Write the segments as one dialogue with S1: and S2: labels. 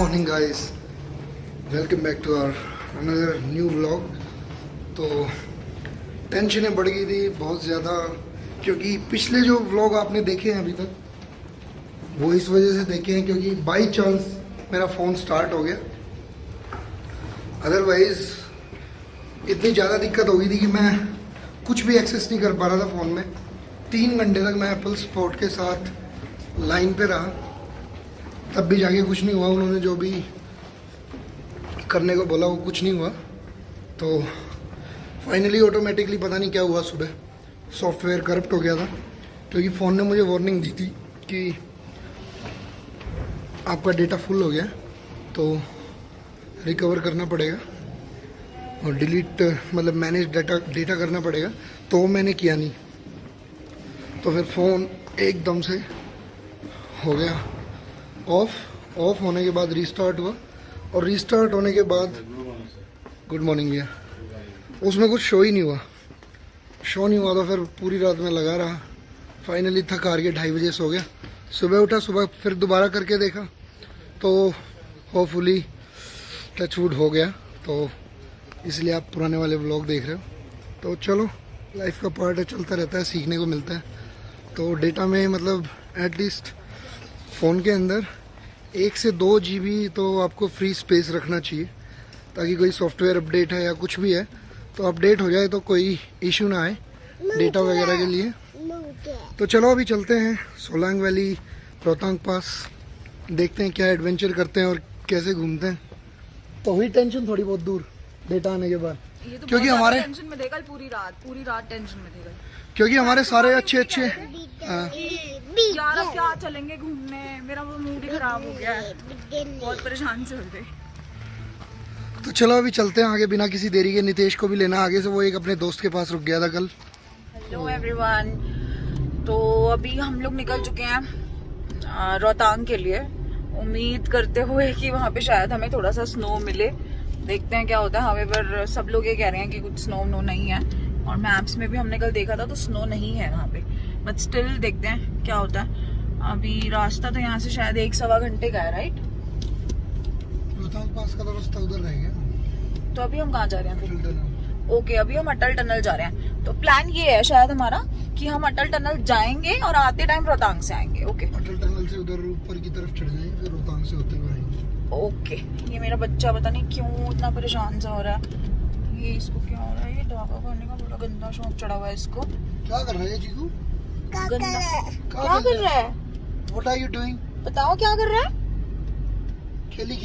S1: Morning guys, welcome back to our another new vlog. तो टेंशनें बढ़ गई थी बहुत ज़्यादा, क्योंकि पिछले जो व्लॉग आपने देखे हैं अभी तक वो इस वजह से देखे हैं क्योंकि बाई चांस मेरा फ़ोन स्टार्ट हो गया। अदरवाइज़ इतनी ज़्यादा दिक्कत हो गई थी कि मैं कुछ भी एक्सेस नहीं कर पा रहा था फ़ोन में। 3 घंटे तक मैं एप्पल सपोर्ट के साथ लाइन पे रहा, तब भी जाके कुछ नहीं हुआ। उन्होंने जो भी करने को बोला वो कुछ नहीं हुआ। तो फाइनली ऑटोमेटिकली पता नहीं क्या हुआ, सुबह सॉफ्टवेयर करप्ट हो गया था, क्योंकि फ़ोन ने मुझे वार्निंग दी थी कि आपका डेटा फुल हो गया तो रिकवर करना पड़ेगा और डिलीट मतलब मैनेज डेटा करना पड़ेगा। तो वो मैंने किया नहीं, तो फिर फ़ोन एकदम से हो गया ऑफ होने के बाद रीस्टार्ट हुआ, और रीस्टार्ट होने के बाद गुड मॉर्निंग भैया, उसमें कुछ शो नहीं हुआ। तो फिर पूरी रात में लगा रहा। फाइनली थक हार के 2:30 बजे सो गया। सुबह उठा, सुबह फिर दोबारा करके देखा तो होपफुली टचवुड हो गया। तो इसलिए आप पुराने वाले व्लॉग देख रहे हो। तो चलो, लाइफ का पार्ट है, चलता रहता है, सीखने को मिलता है। तो डेटा में मतलब एटलीस्ट फ़ोन के अंदर 1 से 2 GB तो आपको फ्री स्पेस रखना चाहिए, ताकि कोई सॉफ्टवेयर अपडेट है या कुछ भी है तो अपडेट हो जाए तो कोई इशू ना आए डेटा वगैरह के लिए। तो चलो अभी चलते हैं सोलांग वैली, रोहतांग पास, देखते हैं क्या एडवेंचर करते हैं और कैसे घूमते हैं। तो हुई टेंशन थोड़ी बहुत दूर डेटा आने के बाद,
S2: ये तो
S1: क्योंकि हमारे
S2: टेंशन में थे कल, पूरी रात टेंशन में थे कल,
S1: क्योंकि हमारे सारे अच्छे
S2: यार अब क्या चलेंगे घूमने, मेरा वो मूड ही खराब हो गया है, बहुत परेशान से हो गए।
S1: तो चलो अभी चलते हैं आगे बिना किसी देरी के। नितेश को भी लेना आगे से, वो एक अपने दोस्त के पास रुक गया था कल।
S2: हेलो एवरीवन, तो अभी हम लोग निकल चुके हैं रोहतांग के लिए, उम्मीद करते हुए कि वहाँ पे शायद हमें थोड़ा सा स्नो मिले। देखते हैं क्या होता है। हमें पर सब लोग ये कह रहे हैं कि कुछ स्नो नहीं है, और मैप्स में भी हमने कल देखा था तो स्नो नहीं है वहाँ पे, बट स्टिल देखते हैं क्या होता है। अभी रास्ता तो यहाँ से शायद 1-1.25 घंटे का है, राइट?
S1: रोहतांग पास का तो रास्ता उधर रह गया।
S2: तो अभी हम कहाँ जा रहे हैं फिर? ओके, अभी हम अटल टनल जा रहे हैं। तो प्लान ये है शायद हमारा कि हम अटल टनल जाएंगे और आते टाइम रोहतांग से आएंगे। ओके,
S1: अटल टनल से उधर ऊपर की तरफ चढ़ जाएंगे, फिर रोहतांग से होते हुए आएंगे।
S2: ओके। ये मेरा बच्चा पता नहीं क्यों इतना परेशान सा हो रहा है। ये इसको क्या हो रहा है? ये ढाबा खाने का बड़ा गंदा शौक चढ़ा हुआ है इसको।
S1: क्या कर रहा है जीकू?
S2: क्या कर रहा है?
S1: What are you doing?
S2: बताओ क्या कर रहा है?
S1: खेली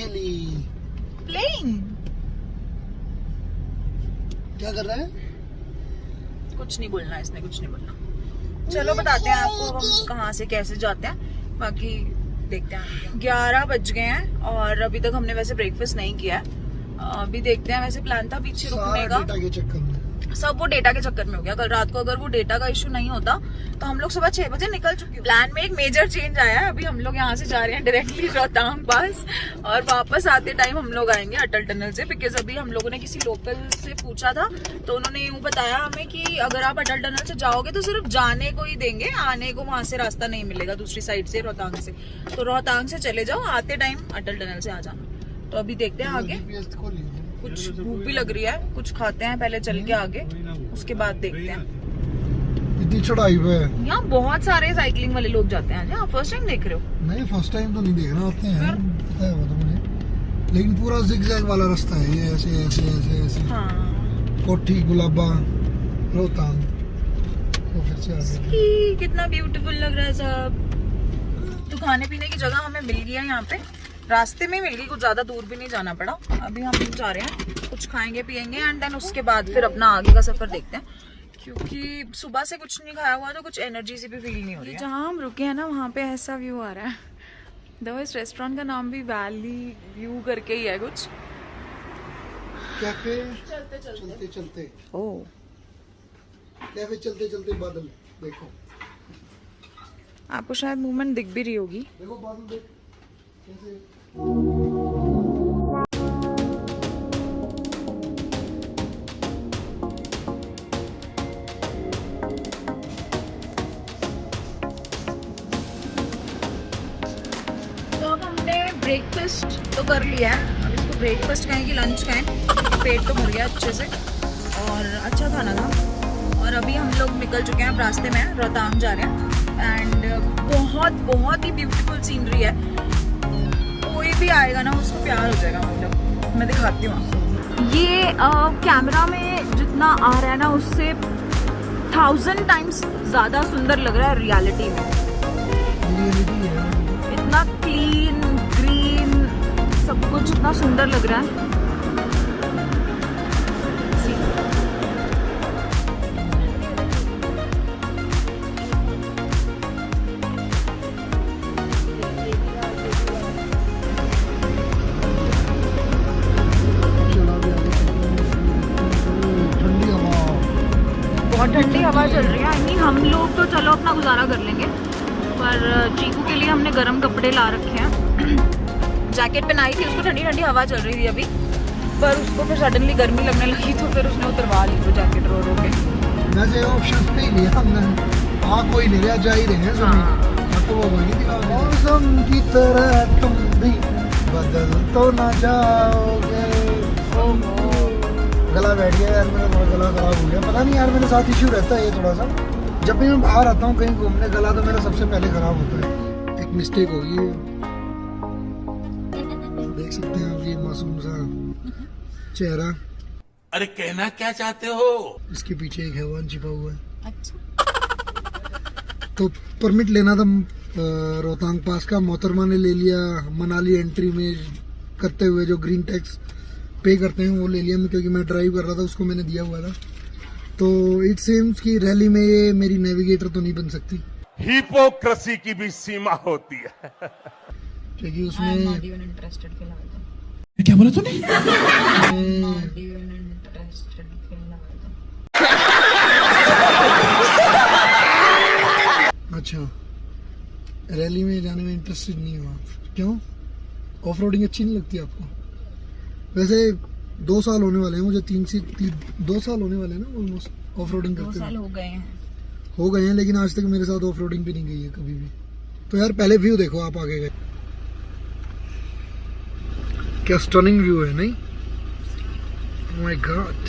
S2: प्लेइंग।
S1: क्या कर रहा है?
S2: कुछ नहीं बोलना इसने, कुछ नहीं बोलना। चलो बताते हैं आपको हम कहाँ से कैसे जाते हैं, बाकी देखते हैं। 11 बज गए हैं और अभी तक हमने वैसे ब्रेकफास्ट नहीं किया है। अभी देखते हैं। वैसे प्लान था पीछे रुकने का,
S1: डेटा के चक्कर में
S2: सब वो डेटा के चक्कर में हो गया। कल रात को अगर वो डेटा का इशू नहीं होता तो हम लोग सुबह 6 बजे निकल चुके। प्लान में एक मेजर चेंज आया है। अभी हम लोग यहाँ से जा रहे हैं डायरेक्टली रोहतांग पास, और वापस आते टाइम हम लोग आएंगे अटल टनल से, बिकॉज अभी हम लोगों ने किसी लोकल से पूछा था तो उन्होंने यूँ बताया हमें कि अगर आप अटल टनल से जाओगे तो सिर्फ जाने को ही देंगे, आने को वहां से रास्ता नहीं मिलेगा दूसरी साइड से रोहतांग से। तो रोहतांग से चले जाओ, आते टाइम अटल टनल से आ जाना। तो अभी देखते हैं आगे। कुछ भूख भी लग रही है, कुछ खाते हैं पहले चल के आगे, उसके बाद देखते हैं।
S1: इतनी चढ़ाई पे
S2: यहाँ बहुत सारे साइकिलिंग वाले लोग जाते हैं। आप फर्स्ट टाइम देख रहे हो?
S1: नहीं, फर्स्ट टाइम तो नहीं देख रहा, आते हैं पता है वो तो मुझे, लेकिन पूरा जिगजैग वाला रास्ता है ये, ऐसे ऐसे ऐसे ऐसे।
S2: हाँ,
S1: कोठी, गुलाबा, रोहतांग, तो फिर से आगे।
S2: कितना ब्यूटीफुल लग रहा है सब। तो खाने पीने की जगह हमें मिल गया यहाँ पे, रास्ते में मिल गई, कुछ ज्यादा दूर भी नहीं जाना पड़ा। अभी हम जा रहे हैं, कुछ खाएंगे पियेंगे एंड देन उसके बाद फिर अपना आगे का सफर देखते हैं, क्योंकि सुबह से कुछ नहीं खाया हुआ तो कुछ एनर्जी से भी फील नहीं हो रही है। जहाँ हम रुके हैं ना वहाँ पे ऐसा व्यू आ रहा है। दो इस रेस्टोरेंट का नाम भी वैली व्यू करके ही है कुछ।
S1: कैफे चलते चलते
S2: ओह,
S1: कैफे चलते चलते बादल देखो,
S2: आपको शायद मूवमेंट दिख भी रही होगी।
S1: देखो बादल देख कैसे।
S2: तो अब हमने ब्रेकफास्ट ब्रेकफास्ट तो कर लिया है, अब इसको ब्रेकफास्ट कहें कि लंच कहें, पेट तो भर गया अच्छे से और अच्छा खाना था। और अभी हम लोग निकल चुके हैं, अब रास्ते में रोहतांग जा रहे हैं एंड बहुत ही ब्यूटीफुल सीनरी है। कोई भी आएगा ना उसको प्यार हो जाएगा, मतलब मैं दिखाती हूँ आपको। ये कैमरा में जितना आ रहा है ना उससे 1000 टाइम्स ज़्यादा सुंदर लग रहा है रियलिटी में। इतना क्लीन ग्रीन सब कुछ इतना सुंदर लग रहा है। बहुत ठंडी हवा चल रही है। आई मीन हम लोग तो चलो अपना गुजारा कर लेंगे, पर चीकू के लिए हमने गर्म कपड़े ला रखे हैं। जैकेट पहनाई थी उसको, ठंडी ठंडी हवा चल रही थी अभी, पर उसको फिर सडनली गर्मी लगने लगी तो फिर उसने उतरवा ली वो जैकेट रो के।
S1: वैसे ऑप्शन नहीं लिया हमने, कोई ले रहा, जा ही रहे हैं आपको वो कोई नहीं दिखा। मौसम की तरह तुम भी बदल तो ना जाओगे। गला बैठ गया यार मेरा, थोड़ा गला खराब हो गया, पता नहीं यार मेरे साथ इश्यू रहता है ये थोड़ा सा। जब भी मैं बाहर आता हूँ कहीं घूमने, गला तो मेरा सबसे पहले खराब होता है। एक मिस्टेक होगी, देख सकते हैं आप ये मासूम सा चेहरा।
S3: अरे कहना क्या चाहते हो?
S1: इसके पीछे एक हैवान छिपा हुआ है।
S2: अच्छा।
S1: तो परमिट लेना था रोहतांग पास का, मोहतरमा ने ले लिया। मनाली एंट्री में करते हुए जो ग्रीन टैक्स पे करते हैं वो ले लिया मैं, क्योंकि मैं ड्राइव कर रहा था, उसको मैंने दिया हुआ था। तो इट सेम्स कि रैली में ये मेरी नेविगेटर तो नहीं बन सकती।
S3: हिपोक्रेसी की भी सीमा होती है,
S1: क्योंकि उसमें
S3: क्या बोला तूने?
S1: अच्छा, रैली में जाने में इंटरेस्टेड नहीं हुआ। क्यों? ऑफ रोडिंग अच्छी नहीं लगती आपको? वैसे 2 साल होने वाले हैं मुझे, 2 साल होने वाले हैं ना ऑलमोस्ट ऑफ रोडिंग करते
S2: 2 साल हो गए हैं,
S1: लेकिन आज तक मेरे साथ ऑफ रोडिंग भी नहीं गई है कभी भी। तो यार पहले व्यू देखो आप आगे गए, क्या स्टनिंग व्यू है नहीं? Oh my God.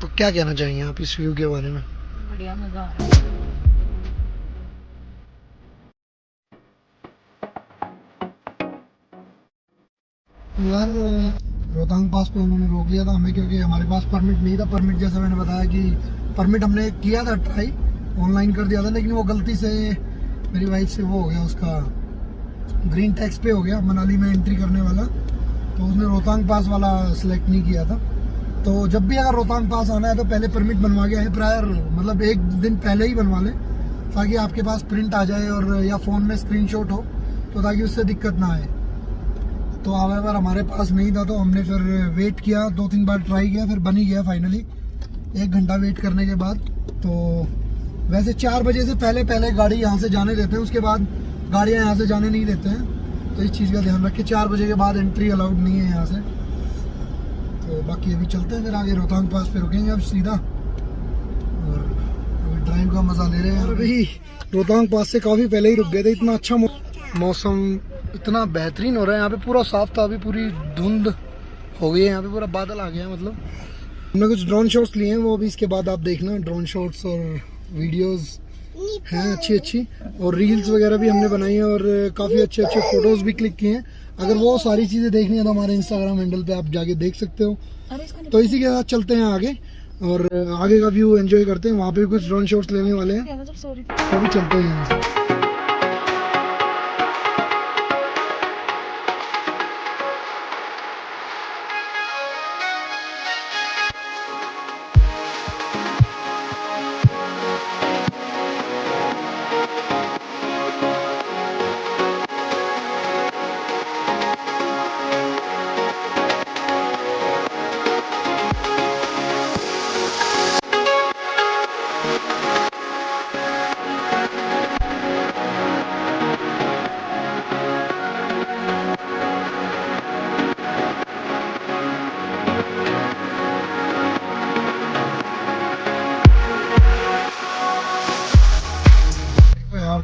S1: तो क्या कहना चाहेंगे आप इस व्यू के बारे में?
S2: बढ़िया, मजा आ रहा है।
S1: यार रोहतांग पास पे उन्होंने रोक लिया था हमें, क्योंकि हमारे पास परमिट नहीं था। परमिट जैसा मैंने बताया कि परमिट हमने किया था, ट्राई ऑनलाइन कर दिया था, लेकिन वो गलती से मेरी वाइफ से वो हो गया, उसका ग्रीन टैक्स पे हो गया मनाली में एंट्री करने वाला। तो उसने रोहतांग पास वाला सिलेक्ट नहीं किया था। तो जब भी अगर रोहतांग पास आना है तो पहले परमिट बनवा के आए, प्रायर मतलब 1 दिन पहले ही बनवा लें, ताकि आपके पास प्रिंट आ जाए और या फ़ोन में स्क्रीनशॉट हो, तो ताकि उससे दिक्कत ना आए। तो अगर हमारे पास नहीं था तो हमने फिर वेट किया, 2-3 बार ट्राई किया, फिर बन ही गया फाइनली 1 घंटा वेट करने के बाद। तो वैसे 4 बजे से पहले गाड़ी यहाँ से जाने देते हैं, उसके बाद गाड़ियाँ यहाँ से जाने नहीं देते हैं। तो इस चीज़ का ध्यान रखें, 4 बजे के बाद एंट्री अलाउड नहीं है यहाँ से। तो बाकी अभी चलते हैं, फिर आगे रोहतांग पास पे रुकेंगे अब सीधा, और अभी ड्राइव का मज़ा ले रहे हैं। अभी रोहतांग पास से काफ़ी पहले ही रुक गए थे, इतना अच्छा मौसम इतना बेहतरीन हो रहा है यहाँ पे। पूरा साफ था, अभी पूरी धुंध हो गई है यहाँ पे, पूरा बादल आ गया है। मतलब हमने कुछ ड्रोन शॉट्स लिए हैं, वो अभी इसके बाद आप देखना। ड्रोन शॉट्स और वीडियोस हैं अच्छी, और रील्स वगैरह भी हमने बनाई है, और काफ़ी अच्छे फ़ोटोज़ भी क्लिक किए हैं। अगर वो सारी चीज़ें देखनी है तो हमारे इंस्टाग्राम हैंडल पे आप जाके देख सकते हो। तो इसी के साथ चलते हैं आगे, और आगे का व्यू एंजॉय करते हैं। वहाँ पे भी कुछ ड्रोन शॉट्स लेने वाले हैं, तो अभी चलते हैं यहाँ से।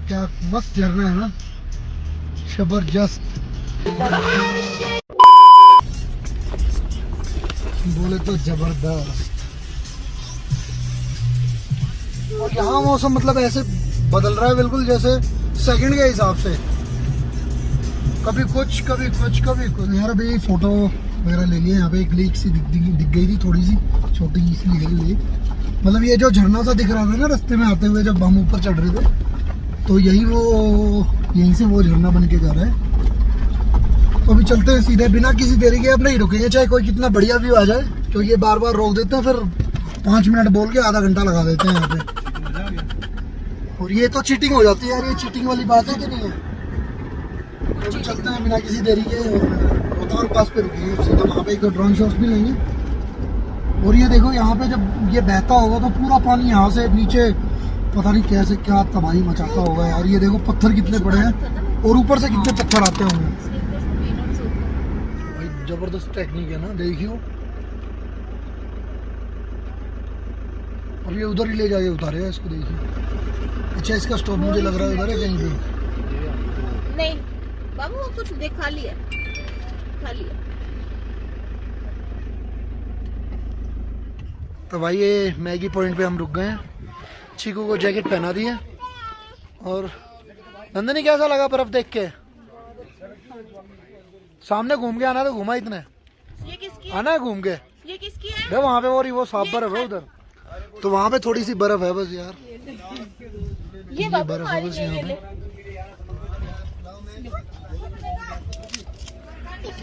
S1: क्या मस्त झरना है ना, जबरदस्त बोले तो जबरदस्त। और यहाँ मौसम मतलब ऐसे बदल रहा है बिल्कुल जैसे सेकंड के हिसाब से, कभी कुछ कभी कुछ कभी कुछ। यार अभी फोटो वगैरह ले लिए। यहाँ पे एक लेक सी दिख गई थी, थोड़ी सी छोटी सी दिख गई लेक। मतलब ये जो झरना सा दिख रहा था ना रास्ते में आते हुए जब हम ऊपर चढ़ रहे थे, तो यहीं से वो झरना बन के जा रहा है। तो अभी चलते हैं सीधे, बिना किसी देरी के। अब नहीं रुकेंगे चाहे कोई कितना बढ़िया व्यू आ जाए, क्योंकि ये बार बार रोक देते हैं, फिर 5 मिनट बोल के आधा घंटा लगा देते हैं यहाँ पे। और ये तो चीटिंग हो जाती है यार, ये चीटिंग वाली बात है कि नहीं है। तो चलते हैं बिना किसी देरी के, रोहतांग पास पे रुकेंगे सीधा, वहाँ पे एक ड्रोन शॉट्स भी लेंगे। और ये देखो यहाँ पे जब ये बहता होगा तो पूरा पानी यहाँ से नीचे पता नहीं कैसे क्या तबाही मचाता होगा यार। ये देखो पत्थर कितने बड़े हैं और ऊपर से कितने पत्थर आते होंगे भाई। जबरदस्त टेक्निक है ना, देखियो। और ये उधर ही ले जाके उतारेगा इसको, देखिए। अच्छा इसका स्टॉप मुझे लग रहा है उधर है कहीं पे।
S2: नहीं बाबू वो कुछ देख खाली है।
S1: तो भाई ये मैगी पॉइंट पे हम रुक गए हैं। चीकू को जैकेट पहना दी है। और नंदनी कैसा लगा बर्फ देख के? सामने घूम के आना, तो घूमा इतने
S2: ये किसकी
S1: आना है घूम के।
S2: ये किसकी है?
S1: देखो वहाँ पे वो साफ बर्फ है उधर, तो वहाँ पे थोड़ी सी बर्फ है बस यार।
S2: ये
S1: बर्फ है बस यहाँ पे।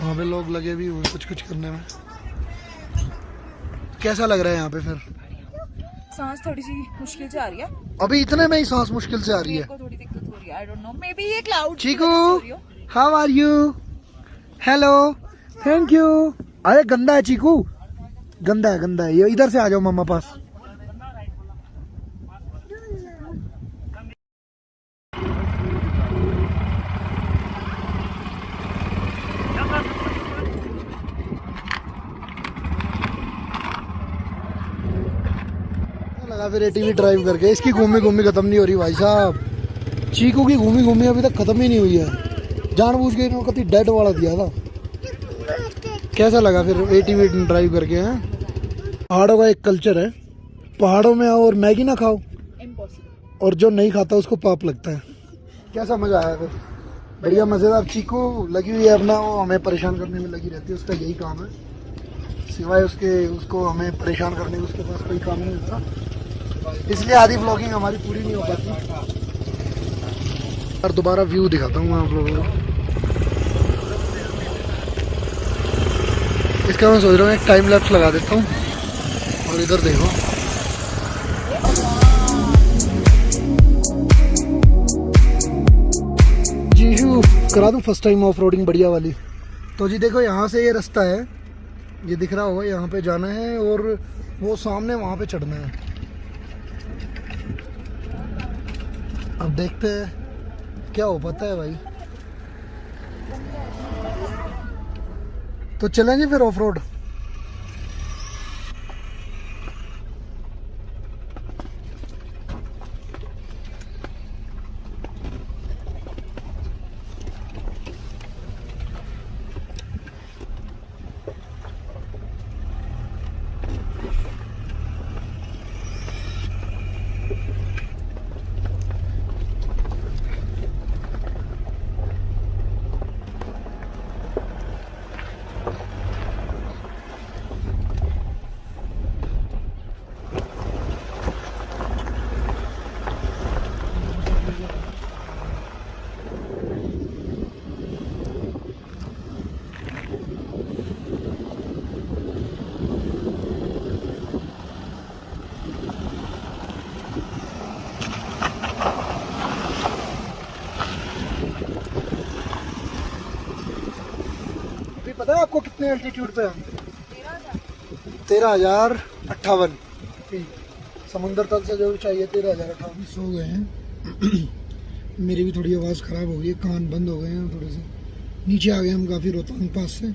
S1: वहाँ पे लोग लगे भी हुए कुछ कुछ करने में। कैसा लग रहा है यहाँ पे फिर?
S2: सांस थोड़ी सी मुश्किल से आ रही है
S1: अभी इतने में ही सांस मुश्किल से आ रही है।
S2: मेरे को थोड़ी दिक्कत हो रही है। I don't know, maybe ये cloud
S1: Chiku how are you? Hello thank you. अरे गंदा है चीकू, गंदा है। ये इधर से आ जाओ मम्मा पास। लगा फिर एटीवी ड्राइव करके। इसकी घूमी खत्म नहीं हो रही भाई साहब। चीकू की घूमी अभी तक खत्म ही नहीं हुई है। जानबूझ के इन्होंने कभी डेड वाला दिया था। कैसा लगा फिर एटीवी ड्राइव करके? हैं पहाड़ों का एक कल्चर है, पहाड़ों में आओ और मैगी ना खाओ, और जो नहीं खाता उसको पाप लगता है। कैसा मजा आया फिर? बढ़िया मजेदार। चीकू लगी हुई है अपना, वो हमें परेशान करने में लगी रहती है, उसका यही काम है। सिवाय उसको हमें परेशान करने में उसके पास कोई काम नहीं होता, इसलिए आधी व्लॉगिंग हमारी पूरी नहीं हो पाती। और दोबारा व्यू दिखाता हूँ आप लोगों को। इसका मैं सोच रहा हूँ एक टाइम लैप्स लगा देता हूँ। और इधर देखो, जीशू करा दूँ फर्स्ट टाइम ऑफ रोडिंग बढ़िया वाली। तो जी देखो यहाँ से ये रास्ता है, ये दिख रहा होगा, यहाँ पे जाना है और वो सामने वहाँ पे चढ़ना है। अब देखते हैं क्या हो पाता है भाई। तो चलेंगे फिर ऑफ रोड। पता है आपको कितने एल्टीट्यूड पे हम? 13,058 फीट। समुद्र तल से जो चाहिए 13,058। सो गए हैं। मेरी भी थोड़ी आवाज़ ख़राब हो गई है, कान बंद हो गए हैं थोड़े से। नीचे आ गए हम काफ़ी रोहतांग पास से।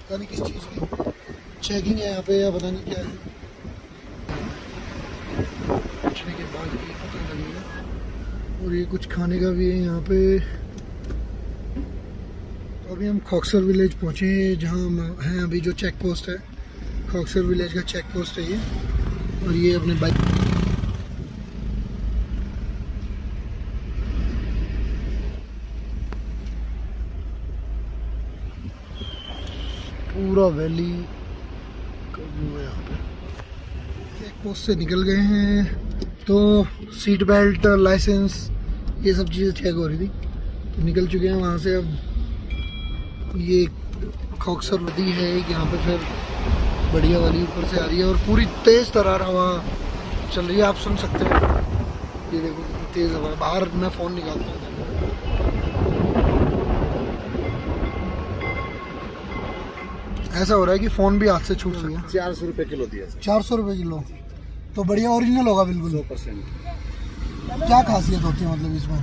S1: पता नहीं किस चीज़ की चेकिंग है यहाँ पे या पता नहीं क्या है। पूछने के बाद और ये कुछ खाने का भी है यहाँ पे। तो अभी हम खॉक्सर विलेज पहुँचे जहाँ हम हैं अभी, जो चेक पोस्ट है खॉक्सर विलेज का चेक पोस्ट है ये। और ये अपने बाइक पूरा वैली का व्यू है यहाँ पे। चेक पोस्ट से निकल गए हैं तो सीट बेल्ट, लाइसेंस, ये सब चीज़ें चेक हो रही थी, तो निकल चुके हैं वहाँ से। अब ये खॉक्सर नदी है यहाँ पे, फिर बढ़िया वाली ऊपर से आ रही है और पूरी तेज़ तरार हवा चल रही है, आप सुन सकते हैं। ये देखो कितनी तेज़ हवा। बाहर मैं फ़ोन निकालता हूँ। ऐसा हो रहा है कि फ़ोन भी हाथ से छूट गया।
S4: 400 रुपये किलो दिया।
S1: 400 रुपये किलो तो बढ़िया ओरिजिनल होगा बिल्कुल।
S4: 100%।
S1: क्या खासियत होती है मतलब इसमें?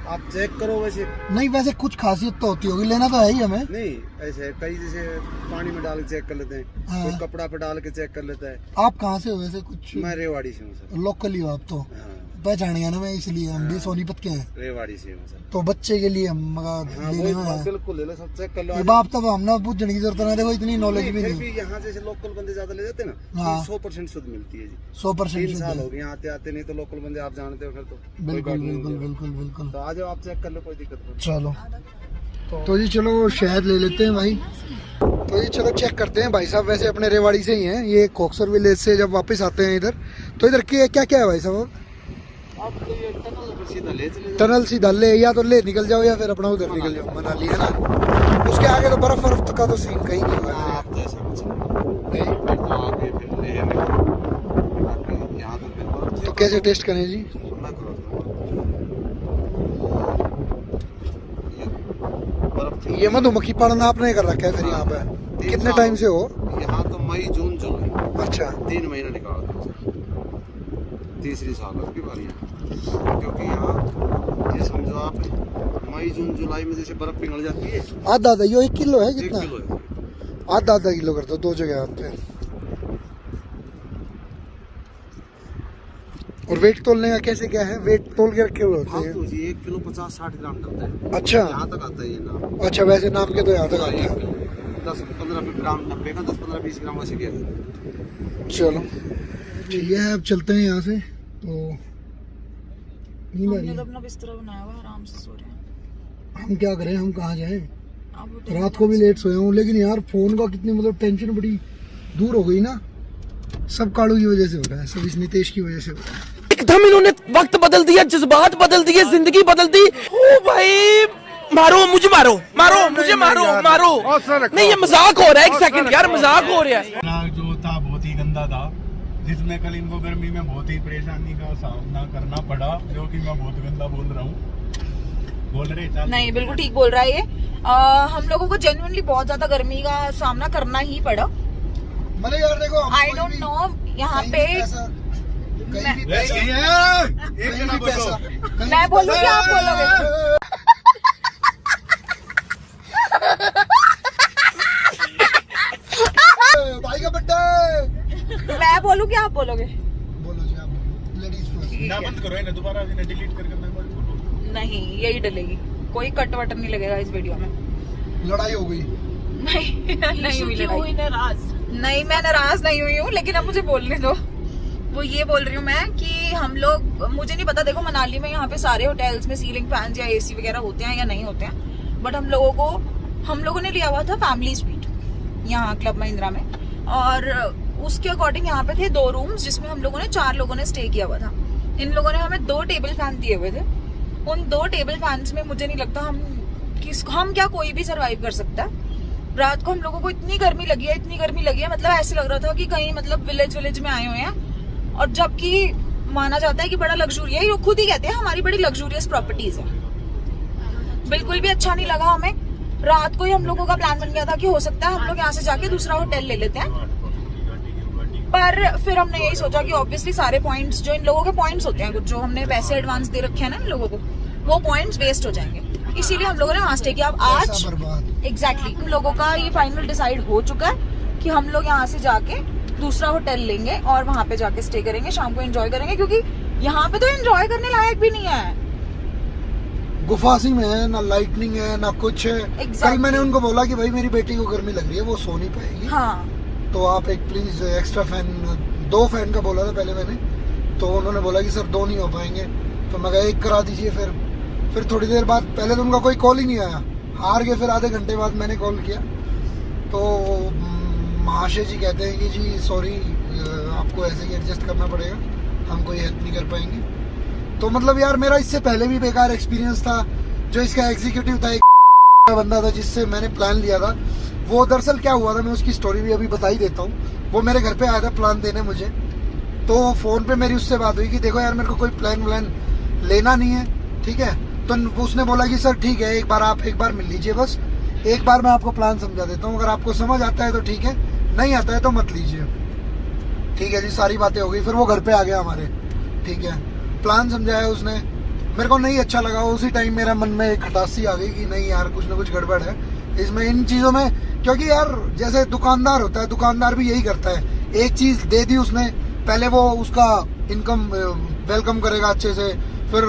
S4: आप चेक करो। वैसे
S1: नहीं, वैसे कुछ खासियत तो होती होगी, लेना तो है ही हमें।
S4: नहीं, ऐसे कई जैसे पानी में डाल के चेक कर लेते हैं,
S1: हाँ।
S4: कोई कपड़ा पे डाल के चेक कर लेता है।
S1: आप कहाँ से हो वैसे? कुछ
S4: मैं रेवाड़ी से हूँ सर।
S1: लोकल ही हो आप तो?
S4: हाँ,
S1: पहचान गया ना मैं, इसलिए हम भी सोनीपत के हैं।
S4: रेवाड़ी से हूँ सर।
S1: तो बच्चे के लिए हम
S4: हाँ,
S1: लेने में
S4: वो
S1: आए।
S4: बिल्कुल ले लो, सब चेक कर लो।
S1: ये बाप तब हमने पूछने की जरूरत नहीं, देखो इतनी नॉलेज भी
S4: फिर
S1: नहीं।
S4: भी यहाँ जैसे लोकल बंदे ज्यादा ले जाते हैं ना,
S1: हाँ।
S4: 100% शुद्ध मिलती है जी।
S1: 100%
S4: 3 साल हो गए यहाँ आते आते, नहीं तो लोकल बंदे आप जानते हो फिर तो कोई
S1: बिल्कुल
S4: बात नहीं
S1: बिल्कुल
S4: होगी।
S1: बिल्कुल बिल्कुल।
S4: तो आ जाओ, आप चेक कर लो, कोई दिक्कत नहीं।
S1: चलो तो जी, चलो शहद ले लेते हैं भाई। तो ये चलो चेक करते हैं। भाई साहब वैसे अपने रेवाड़ी से ही हैं, ये खॉक्सर विलेज से जब वापस आते हैं इधर, तो इधर क्या क्या है भाई साहब?
S4: आप तो ये टनल सीधा ले चले।
S1: टनल सीधा ले, या तो ले निकल जाओ या फिर अपना उधर निकल जाओ, मनाली है ना। उसके आगे तो बर्फ वर्फ का तो सीन कहीं नहीं होगा।
S4: आप तो ऐसा कुछ
S1: नहीं,
S4: फिर तो आगे फिर ले बाकी यहाँ तो फिर बर्फ
S1: तो कैसे टेस्ट करें जी?
S4: ना करो। बर्फ
S1: ये मधुमक्खी पालन आपने कर रखा है फिर यहाँ पे? कितने टाइम से हो?
S4: यहाँ तो मई जून जुलाई।
S1: अच्छा,
S4: 3 महीने निकालते हैं सर। तीसरी साल है उसकी बारी है, क्योंकि यहाँ ये समझो आप मई जून जुलाई में जैसे बर्फ पिघल जाती है।
S1: आधा आधा यो 1 किलो है
S4: 1
S1: कितना?
S4: किलो है।
S1: आधा आधा किलो कर दो, 2 जगह आते हैं। और वेट तोलने का कैसे क्या है? वेट तोल के रखे हुए होते
S4: हाँ
S1: हैं?
S4: तो जी 1 किलो 50-60 ग्राम करता है।
S1: अच्छा
S4: यहाँ तक आता है ये नाम।
S1: अच्छा, वैसे नाम के तो यहाँ तक आता है।
S4: 10-15 ग्राम 90 का, 10-15-20 ग्राम वैसे किया जाता है।
S1: चलो ठीक है, अब चलते हैं यहाँ से। तो नींद आ रही
S2: हमने
S1: है।
S2: तो अपना बिस्तरा बनाया हुआ है, आराम से सो रहे हैं।
S1: हम क्या करें, हम कहाँ जाएं?
S2: आप उठे
S1: रात को भी लेट सोया हूँ, लेकिन यार फोन का कितनी मतलब टेंशन बड़ी दूर हो गई ना। सब कालू की वजह से हो रहा है, सब इस नितेश की वजह से हो रहा है।
S5: एकदम इन्होंने वक्त बदल दिया, जज्बात बदल दिए, जिंदगी बदल दी। ओ भाई, मारो मुझे, मारो मारो मुझे, मारो मारो। नहीं, ये मजाक हो रहा है। 1 सेकंड यार, मजाक हो रहा है।
S6: जो था बहुत ही गंदा था, जिसमें कल इनको गर्मी में बहुत ही परेशानी का सामना करना पड़ा, जो कि मैं बहुत गंदा बोल रहा हूँ। बोल रहे चल।
S2: नहीं, बिल्कुल ठीक बोल रहा है ये। हम लोगों को जेन्युइनली बहुत ज्यादा गर्मी का सामना करना ही पड़ा।
S1: मतलब यार देखो,
S2: आई डोंट नो यहाँ पे मैं बोलूँ कि आप बोलोगे?
S1: भाई का बर्थडे।
S2: मैं बोलूँ कि आप बोलोगे?
S1: बोलो जी, आप लेडीज फर्स्ट।
S6: ना बंद करो ना, दोबारा इन्हें डिलीट करके मैं बोल।
S2: नहीं, यही डलेगी, कोई कट वट नहीं लगेगा इस वीडियो में।
S1: लड़ाई हो गई?
S2: नहीं नहीं हुई लड़ाई। नहीं, मैं नाराज नहीं हुई हूँ, लेकिन अब मुझे बोलने दो। वो ये बोल रही हूँ मैं कि हम लोग, मुझे नहीं पता, देखो मनाली में यहाँ पे सारे होटल्स में सीलिंग फैंस या एसी वगैरह होते हैं या नहीं होते हैं, बट हम लोगों ने लिया हुआ था फैमिली स्वीट यहाँ क्लब महिंद्रा में, और उसके अकॉर्डिंग यहाँ पे थे 2 रूम्स, जिसमें हम लोगों ने 4 लोगों ने स्टे किया हुआ था। इन लोगों ने हमें 2 टेबल फैन दिए हुए थे। उन 2 टेबल फैंस में मुझे नहीं लगता हम क्या कोई भी सरवाइव कर सकता है। रात को हम लोगों को इतनी गर्मी लगी है, मतलब ऐसे लग रहा था कि कहीं मतलब विलेज में आए हुए हैं, और जबकि माना जाता है कि बड़ा लग्जूरियस, ये खुद ही कहते हैं हमारी बड़ी लग्जूरियस प्रॉपर्टीज है। बिल्कुल भी अच्छा नहीं लगा हमें। रात को ही हम लोगों का प्लान बन गया था कि हो सकता है हम लोग यहाँ से जाके दूसरा होटल ले लेते हैं, पर फिर हमने यही सोचा कि ऑब्वियसली सारे पॉइंट्स जो इन लोगों के पॉइंट्स होते हैं, कुछ जो हमने पैसे एडवांस दे रखे हैं ना इन लोगों को, वो पॉइंट्स वेस्ट हो जाएंगे, इसीलिए हम लोगों ने वहां स्टे किया। अब आज एग्जैक्टली हम लोगों का ये फाइनल डिसाइड हो चुका है कि हम लोग यहाँ से जाके दूसरा होटल लेंगे और वहां पे जाके स्टे करेंगे, शाम को एंजॉय करेंगे, क्योंकि यहाँ पे तो एंजॉय करने लायक भी नहीं है।
S1: गुफासी में है ना, लाइटनिंग है ना कुछ है।
S2: Exactly.
S1: कल मैंने उनको बोला कि भाई मेरी बेटी को गर्मी लग रही है, वो सो नहीं पाएगी,
S2: हाँ
S1: तो आप एक प्लीज एक्स्ट्रा फैन, 2 फैन का बोला था पहले मैंने, तो उन्होंने बोला कि सर 2 नहीं हो पाएंगे, तो मैं कहा 1 करा दीजिए। फिर थोड़ी देर बाद, पहले तो उनका कोई कॉल ही नहीं आया, हार गए। फिर आधे घंटे बाद मैंने कॉल किया तो महाशय जी कहते हैं कि जी सॉरी, आपको ऐसे ही एडजस्ट करना पड़ेगा, हम कोई हेल्प नहीं कर पाएंगे। तो मतलब यार मेरा इससे पहले भी बेकार एक्सपीरियंस था। जो इसका एग्जीक्यूटिव था, एक बंदा था जिससे मैंने प्लान लिया था, वो दरअसल क्या हुआ था, मैं उसकी स्टोरी भी अभी बता ही देता हूँ। वो मेरे घर पे आया था प्लान देने मुझे, तो फोन पे मेरी उससे बात हुई कि देखो यार मेरे को कोई प्लान व्लान लेना नहीं है, ठीक है। तो उसने बोला कि सर ठीक है, आप एक बार मिल लीजिए, बस एक बार मैं आपको प्लान समझा देता हूँ, अगर आपको समझ आता है तो ठीक है, नहीं आता है तो मत लीजिए। ठीक है जी, सारी बातें हो गई। फिर वो घर पे आ गया हमारे, ठीक है, प्लान समझाया उसने, मेरे को नहीं अच्छा लगा। उसी टाइम मेरा मन में खटासी आ गई कि नहीं यार कुछ ना कुछ गड़बड़ है इसमें, इन चीज़ों में। क्योंकि यार जैसे दुकानदार होता है, दुकानदार भी यही करता है, एक चीज़ दे दी उसने, पहले वो उसका इनकम वेलकम करेगा अच्छे से, फिर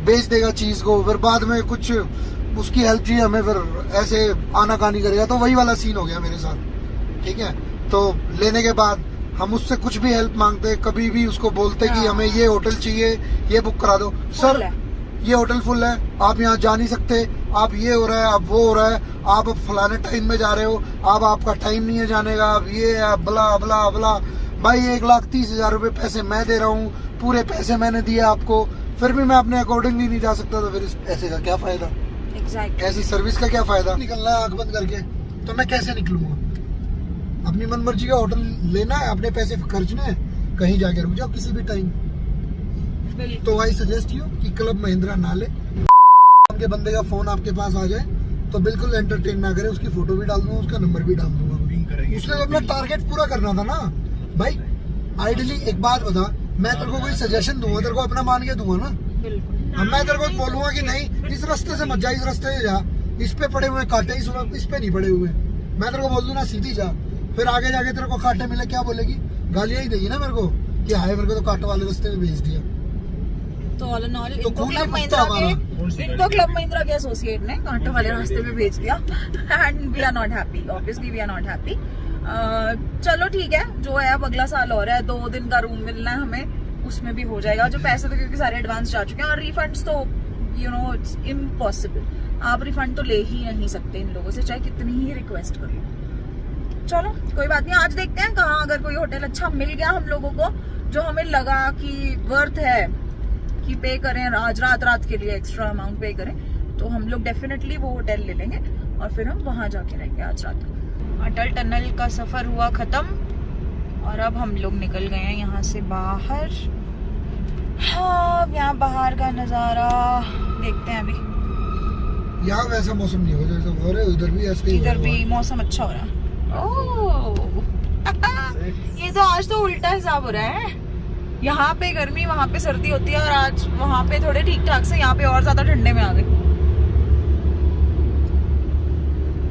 S1: बेच देगा चीज़ को, फिर बाद में कुछ उसकी हेल्प चाहिए हमें, फिर ऐसे आनाकानी करेगा। तो वही वाला सीन हो गया मेरे साथ, ठीक है। तो लेने के बाद हम उससे कुछ भी हेल्प मांगते, कभी भी उसको बोलते कि हमें ये होटल चाहिए, ये बुक करा दो, सर ये होटल फुल है, आप यहाँ जा नहीं सकते, आप ये हो रहा है, आप वो हो रहा है, आप फलाने टाइम में जा रहे हो, अब आपका टाइम नहीं है जाने का, अब ये है, बला बला बला। भाई 1,30,000 रुपए पैसे मैं दे रहा हूँ, पूरे पैसे मैंने दिए आपको, फिर भी मैं अपने अकॉर्डिंगली नहीं जा सकता, तो फिर इस पैसे का क्या फायदा?
S2: एग्जैक्टली।
S1: ऐसी सर्विस का क्या फायदा? निकलना है आंख बंद करके, तो मैं कैसे निकलूंगा? अपनी मनमर्जी का होटल लेना है, अपने पैसे खर्चने हैं, कहीं जाके रुक जाओ किसी भी टाइम। तो आई सजेस्ट यू कि क्लब महिंद्रा ना ले। के बंदे का फोन आपके पास आ जाए तो बिल्कुल एंटरटेन ना करे, उसकी फोटो भी डाल दूंगा, उसका नंबर भी डाल दूंगा। उसने तो अपना टारगेट पूरा करना था ना भाई। आइडियली एक बात बता, मैं तेरे को कोई सजेशन दूंगा, तेरे को अपना मान के दूंगा ना। अब मैं तेरे को बोलूंगा कि नहीं इस रास्ते से मत जा, इस रास्ते से जा, इस पे पड़े हुए कांटे, इस पे नहीं पड़े हुए। मैं तेरे को बोल दूं ना सीधी जा, फिर आगे जाके तेरे को कांटे मिले, क्या बोलेगी? गालियां ही देगी ना मेरे को कि हाय मेरे को तो कांटे वाले रास्ते में भेज दिया।
S2: तो ऑल इन ऑल इनको क्लब महिंद्रा के एसोसिएट ने कांटे वाले रास्ते में भेज दिया, and we are not happy, obviously we are not happy. चलो ठीक है, जो है अब अगला साल हो रहा है, 2 दिन का रूम मिलना है हमें, उसमें भी हो जाएगा। जो पैसे तो क्योंकि सारे एडवांस जा चुके हैं, और रिफंड्स तो यू नो इट्स इम्पॉसिबल, आप रिफंड तो ले ही नहीं सकते इन लोगों से, चाहे कितनी ही रिक्वेस्ट कर लो। चलो कोई बात नहीं, आज देखते हैं कहाँ अगर कोई होटल अच्छा मिल गया हम लोगों को, जो हमें लगा कि वर्थ है कि पे करें, आज रात के लिए एक्स्ट्रा अमाउंट पे करें, तो हम लोग डेफिनेटली वो होटल ले लेंगे और फिर हम वहां जाके रहेंगे आज रात को। अटल टनल का सफर हुआ खत्म और अब हम लोग निकल गए हैं यहाँ से बाहर। हाँ, यहाँ बाहर का नजारा देखते हैं। अभी
S1: यहाँ वैसा मौसम नहीं हो जैसा हो रहा है, उधर भी ऐसे ही
S2: इधर भी मौसम अच्छा हो रहा है। ओह ये तो आज तो उल्टा हिसाब हो रहा है, यहाँ पे गर्मी वहाँ पे सर्दी होती है, और आज वहाँ पे थोड़े ठीक ठाक से, यहाँ पे और ज्यादा ठंडे में आ गए।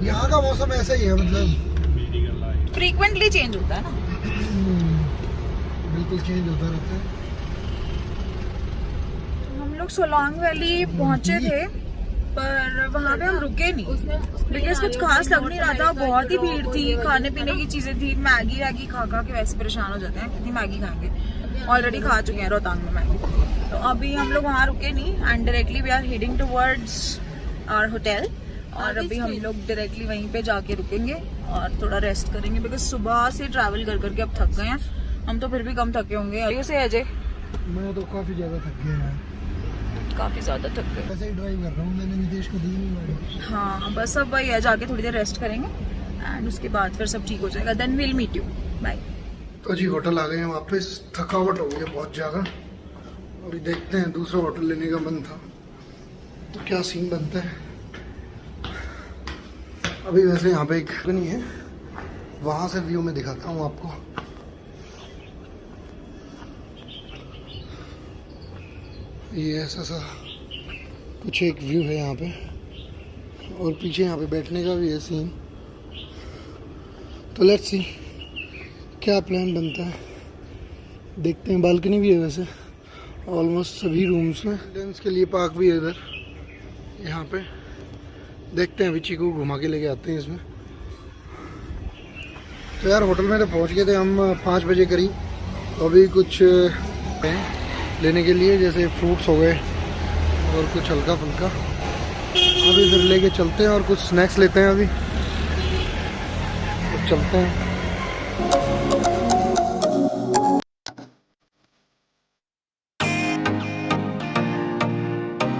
S1: यहाँ का मौसम ऐसा ही है, मतलब
S2: फ्रीक्वेंटली चेंज होता है ना,
S1: बिल्कुल चेंज होता रहता है।
S2: हम लोग सोलांग वैली पहुंचे थे, पर वहाँ पे हम रुके नहीं बिकॉज कुछ खास लग नहीं रहा था, बहुत ही भीड़ थी, खाने पीने की चीजें थी, मैगी वैगी खा के वैसे परेशान हो जाते हैं, कितनी मैगी खाएंगे, ऑलरेडी खा चुके हैं रोहतांग में मैगी। तो अभी हम लोग वहाँ रुके नहीं, and directly we are heading towards our hotel, और अभी हम लोग डायरेक्टली वहीं पे जाके रुकेंगे और थोड़ा रेस्ट करेंगे, बिकॉज सुबह से ट्रैवल कर करके अब थक गए हैं हम, तो फिर भी कम थके होंगे। अरे से अजय,
S1: मैं तो काफी ज्यादा थक गया यार,
S2: काफी ज्यादा थक गए।
S1: ऐसे ही ड्राइव कर रहा हूँ, मैंने नितेश को दी नहीं गाड़ी।
S2: हाँ बस अब वही है, जाके थोड़ी देर रेस्ट करेंगे एंड उसके बाद फिर सब ठीक हो जाएगा, then will meet you, bye.
S1: तो जी होटल आ गए हैं वापस, थकावट हो गई बहुत ज़्यादा, और देखते हैं दूसरा होटल लेने का मन था तो क्या सीन बनता है। अभी वैसे यहाँ पे एक नहीं है, वहाँ से व्यू में दिखाता हूँ आपको। ये ऐसा सा कुछ एक व्यू है यहाँ पे, और पीछे यहाँ पे बैठने का भी है सीन। तो लेट्स सी क्या प्लान बनता है, देखते हैं। बालकनी भी है वैसे, ऑलमोस्ट सभी रूम्स में। चिल्ड्रंस के लिए पार्क भी है इधर, यहाँ पे देखते हैं, अभी चीकू को घुमा के लेके आते हैं इसमें। तो यार होटल में तो पहुँच गए थे हम 5 बजे करीब। तो अभी कुछ हैं लेने के लिए, जैसे फ्रूट्स हो गए और कुछ हल्का फुल्का। अभी इधर लेके चलते हैं और कुछ स्नैक्स लेते हैं अभी, तो चलते हैं।